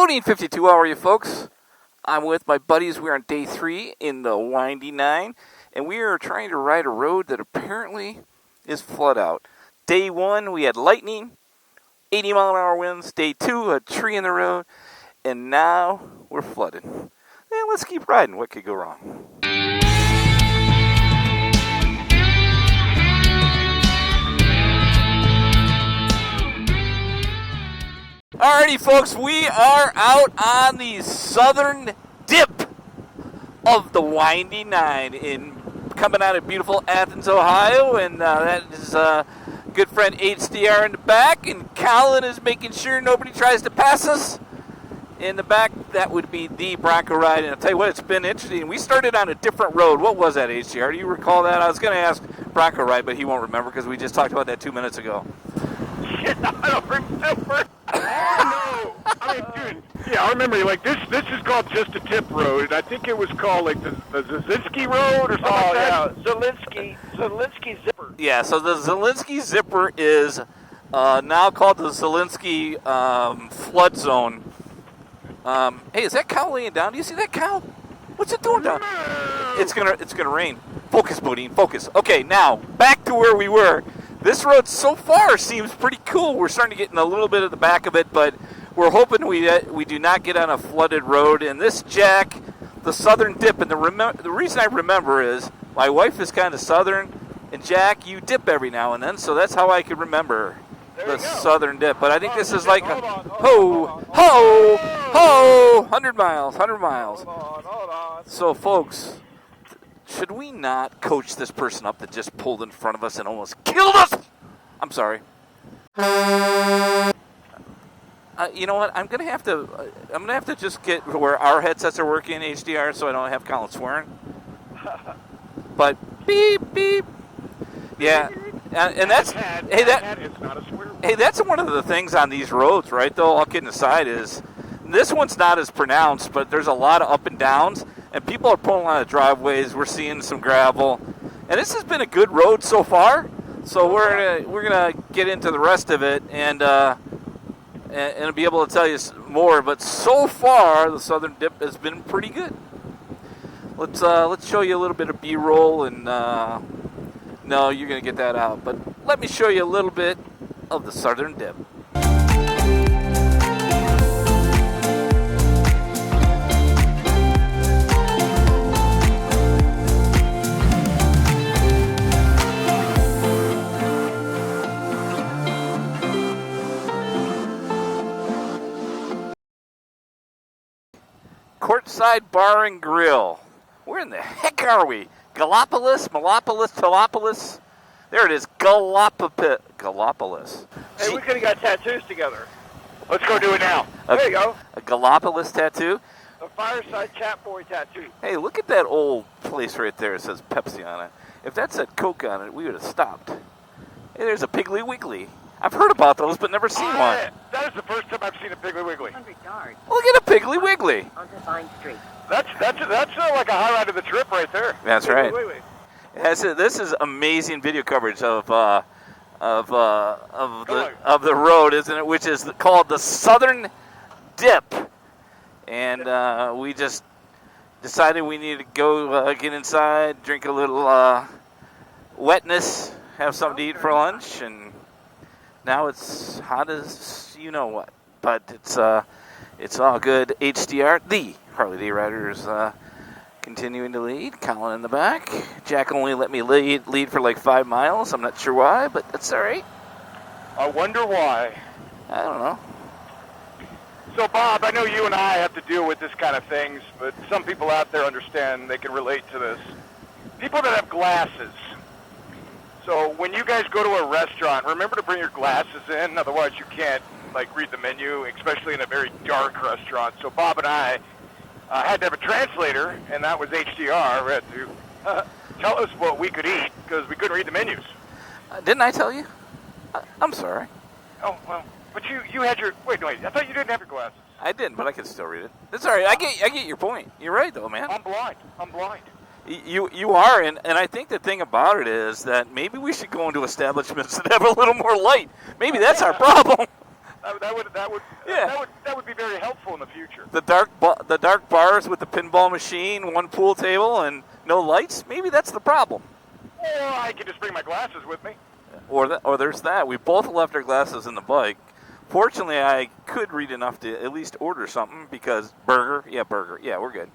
BoDean 52, how are you folks? I'm with my buddies. We're on day 3 in the Windy 9, and we are trying to ride a road that apparently is flood out. Day 1, we had lightning, 80 mile an hour winds. Day 2, a tree in the road, and now we're flooded. And let's keep riding. What could go wrong? Alrighty, folks, we are out on the southern dip of the Windy 9 coming out of beautiful Athens, Ohio, and that is good friend HDR in the back, and Colin is making sure nobody tries to pass us. In the back, that would be the Broncoride, and I'll tell you what, it's been interesting. We started on a different road. What was that, HDR? Do you recall that? I was going to ask Broncoride, but he won't remember because we just talked about that 2 minutes ago. Shit, I don't remember. Oh, no. I mean, dude, yeah, I remember, like, this is called just a tip road, and I think it was called, like, the Zazinski Road or something like that. Zelinsky Zipper. Yeah, so the Zelinsky Zipper is now called the Zelinsky Flood Zone. Hey, is that cow laying down? Do you see that cow? What's it doing down? It's gonna rain. Focus, BoDean, focus. Okay, now, back to where we were. This road so far seems pretty cool. We're starting to get in a little bit of the back of it, but we're hoping we do not get on a flooded road. And this Jack, the southern dip, and the reason I remember is my wife is kind of southern, and Jack, you dip every now and then, so that's how I could remember the southern dip. But I think this is like a ho, 100 miles. Hold on. So, folks, should we not coach this person up that just pulled in front of us and almost killed us? I'm sorry. You know what? I'm gonna have to just get where our headsets are working, HDR, so I don't have Colin swearing. But beep beep. Yeah, and that's that's one of the things on these roads, right? Though, all kidding aside, is this one's not as pronounced, but there's a lot of up and downs. And people are pulling out of driveways. We're seeing some gravel, and this has been a good road so far. So we're gonna get into the rest of it and be able to tell you more. But so far, the southern dip has been pretty good. Let's show you a little bit of B-roll, and no, you're gonna get that out. But let me show you a little bit of the southern dip. Courtside Bar and Grill. Where in the heck are we? Gallipolis, Melopolis, Telopolis? There it is, Gallipolis. Hey, we could have got tattoos together. Let's go do it now. There you go. A Gallipolis tattoo? A Fireside Chat Boy tattoo. Hey, look at that old place right there. It says Pepsi on it. If that said Coke on it, we would have stopped. Hey, there's a Piggly Wiggly. I've heard about those, but never seen one. That is the first time I've seen a Piggly Wiggly. 100 yards. Look at a Piggly Wiggly. On Vine Street. That's like a highlight of the trip right there. That's right. Wait. This is amazing video coverage of the road, isn't it? Which is called the Southern Dip, and we just decided we needed to go get inside, drink a little wetness, have something to eat for lunch, and now it's hot as you know what. But it's all good. HDR, the Harley Day Rider, is continuing to lead. Colin in the back. Jack only let me lead for like 5 miles. I'm not sure why, but that's all right. I wonder why. I don't know. So, Bob, I know you and I have to deal with this kind of things, but some people out there understand, they can relate to this. People that have glasses. So when you guys go to a restaurant, remember to bring your glasses in, otherwise you can't read the menu, especially in a very dark restaurant. So Bob and I had to have a translator, and that was HDR. We had to tell us what we could eat because we couldn't read the menus. Didn't I tell you? I'm sorry. Oh, well, but you had your... Wait, I thought you didn't have your glasses. I didn't, but I can still read it. That's all right. I get your point. You're right, though, man. I'm blind. You are, and I think the thing about it is that maybe we should go into establishments that have a little more light. Maybe that's our problem. That would be very helpful in the future. The dark bars with the pinball machine, one pool table, and no lights. Maybe that's the problem. Or I could just bring my glasses with me. Or there's that. We both left our glasses in the bike. Fortunately, I could read enough to at least order something because burger. Yeah, we're good.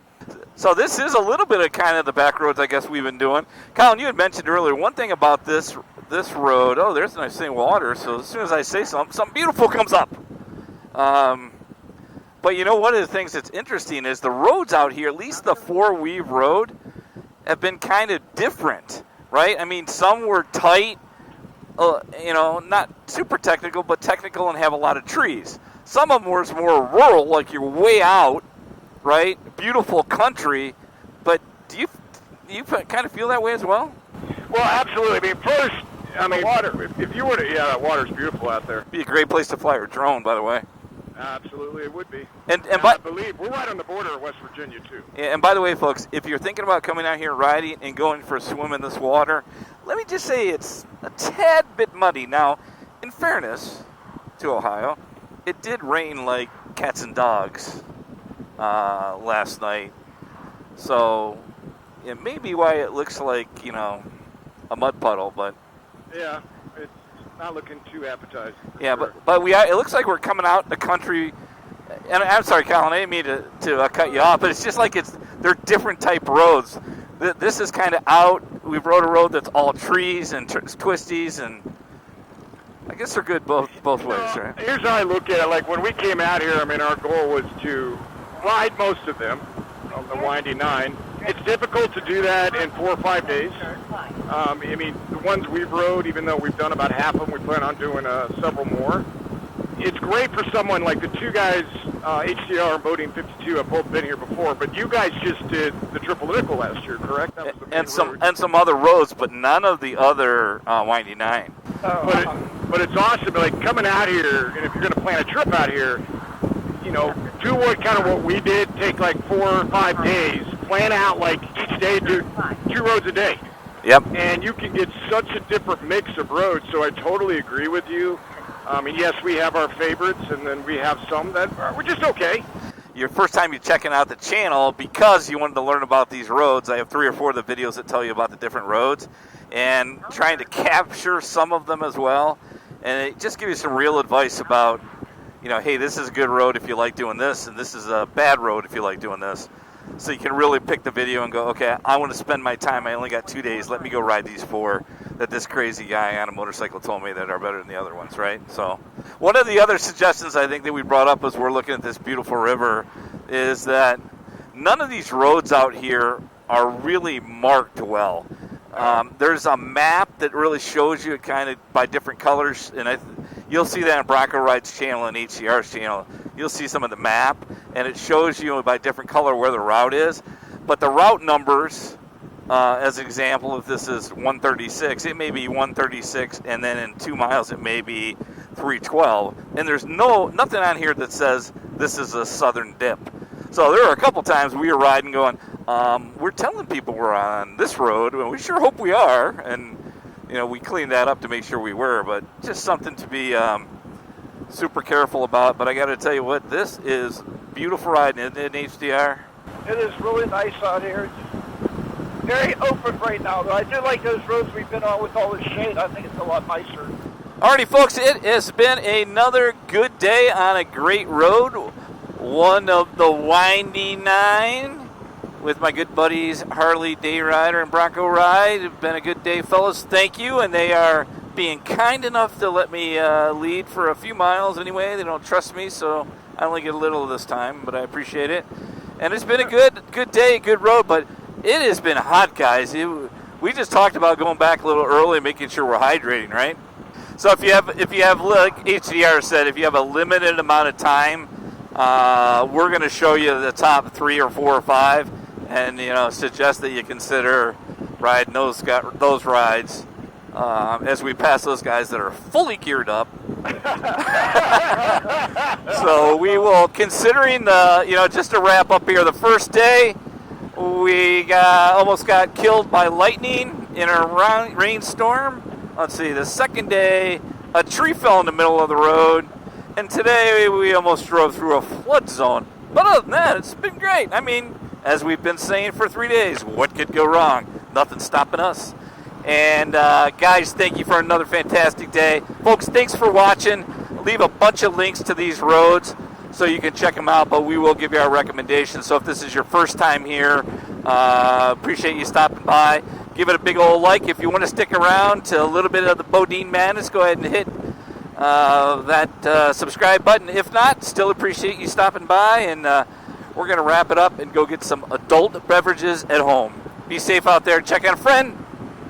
So this is a little bit of kind of the back roads I guess we've been doing. Colin, you had mentioned earlier one thing about this road. Oh, there's a nice thing, water. So as soon as I say something beautiful comes up. But you know, one of the things that's interesting is the roads out here, at least the four-weave road, have been kind of different, right? I mean, some were tight, not super technical, but technical and have a lot of trees. Some of them were more rural, like you're way out, right? Beautiful country, but do you kind of feel that way as well? Well, absolutely. I mean, first, water. If you were to, that water's beautiful out there. Be a great place to fly your drone, by the way. Absolutely, it would be. And I believe we're right on the border of West Virginia too. And by the way, folks, if you're thinking about coming out here riding and going for a swim in this water, let me just say it's a tad bit muddy. Now, in fairness to Ohio, it did rain like cats and dogs last night, so it may be why it looks like a mud puddle, but yeah. Not looking too appetizing. Yeah, sure. but it looks like we're coming out the country. And I'm sorry, Colin, I didn't mean to cut you off, but it's just like they're different type roads. This is kind of out. We've rode a road that's all trees and twisties, and I guess they're good both ways, right? Here's how I look at it. Like when we came out here, our goal was to ride most of them on the windy 9. It's difficult to do that in 4 or 5 days. The ones we've rode, even though we've done about half of them, we plan on doing several more. It's great for someone like the two guys, HDR and BoDean 52, have both been here before, but you guys just did the Triple Nickel last year, correct? That was the main road. And some other roads, but none of the other windy 9. But it's awesome, like coming out here, and if you're going to plan a trip out here, do what we did, take like 4 or 5 days, plan out like each day, do 2 roads a day. Yep. And you can get such a different mix of roads, so I totally agree with you. Yes, we have our favorites, and then we have some that we're just okay. Your first time you're checking out the channel because you wanted to learn about these roads. I have 3 or 4 of the videos that tell you about the different roads and trying to capture some of them as well. And it just gives you some real advice about, hey, this is a good road if you like doing this, and this is a bad road if you like doing this. So you can really pick the video and go, okay, I want to spend my time. I only got 2 days. Let me go ride these 4 that this crazy guy on a motorcycle told me that are better than the other ones, right? So one of the other suggestions I think that we brought up as we're looking at this beautiful river is that none of these roads out here are really marked well. There's a map that really shows you kind of by different colors, and you'll see that on Broncoride's channel and HCR's channel. You'll see some of the map, and it shows you by different color where the route is. But the route numbers, as an example, if this is 136, it may be 136, and then in 2 miles it may be 312. And there's nothing on here that says this is a southern dip. So there are a couple times we were riding going, we're telling people we're on this road, and we sure hope we are. And we cleaned that up to make sure we were, but just something to be super careful about. But I got to tell you what, this is beautiful riding, isn't it, HDR? It is really nice out here. It's very open right now, though. I do like those roads we've been on with all the shade. I think it's a lot nicer. Alrighty, folks, it has been another good day on a great road. One of the windy 9 with my good buddies Harley Day Rider and Broncoride. It's been a good day, fellas. Thank you, and they are being kind enough to let me lead for a few miles anyway. They don't trust me, so I only get a little this time, but I appreciate it. And it's been a good day, good road, but it has been hot, guys. We just talked about going back a little early and making sure we're hydrating, right? So if you have, like HDR said, if you have a limited amount of time, we're going to show you the top 3 or 4 or 5, and suggest that you consider riding those rides as we pass those guys that are fully geared up. So we will, considering just to wrap up here, the first day we almost got killed by lightning in a rainstorm. Let's see, the second day a tree fell in the middle of the road. And today we almost drove through a flood zone. But other than that, it's been great. I mean, as we've been saying for 3 days, what could go wrong? Nothing's stopping us. And guys, thank you for another fantastic day. Folks, thanks for watching. I'll leave a bunch of links to these roads so you can check them out, but we will give you our recommendations. So if this is your first time here, appreciate you stopping by. Give it a big old like. If you want to stick around to a little bit of the BoDean madness, go ahead and hit that subscribe button. If not, still appreciate you stopping by, and we're going to wrap it up and go get some adult beverages at home. Be safe out there. Check out a friend.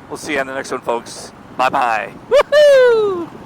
We'll see you on the next one, folks. Bye-bye. Woohoo!